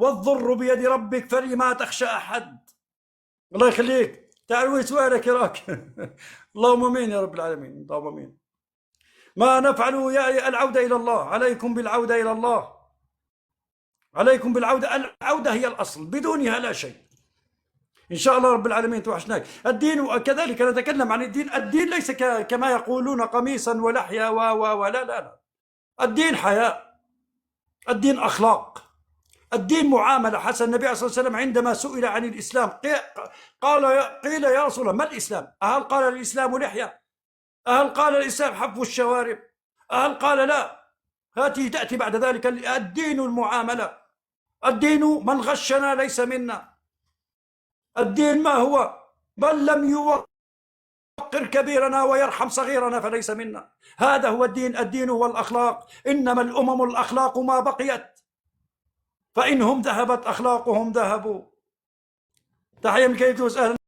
والضر بيد ربك فلما تخشى أحد. الله يخليك، تعالوا سؤالك يراك. اللهم امين يا رب العالمين، اللهم امين. ما نفعل يا العودة إلى الله، عليكم بالعودة إلى الله، عليكم بالعودة. العودة هي الأصل، بدونها لا شيء. إن شاء الله رب العالمين توحشناك. الدين وكذلك نتكلم عن الدين. الدين ليس كما يقولون قميصا ولحية ولا لا لا. الدين حياة، الدين أخلاق، الدين معاملة حسن. النبي صلى الله عليه وسلم عندما سئل عن الإسلام قيل يا رسول الله ما الإسلام؟ هل قال الإسلام لحية؟ هل قال الإسلام حف الشوارب؟ هل قال لا؟ هذه تأتي بعد ذلك. الدين المعاملة، الدين من غشنا ليس منا. الدين ما هو؟ بل لم يوقر كبيرنا ويرحم صغيرنا فليس منا. هذا هو الدين. الدين هو الأخلاق. إنما الأمم الأخلاق ما بقيت، فإنهم ذهبت أخلاقهم ذهبوا. تحية من كيف أهلا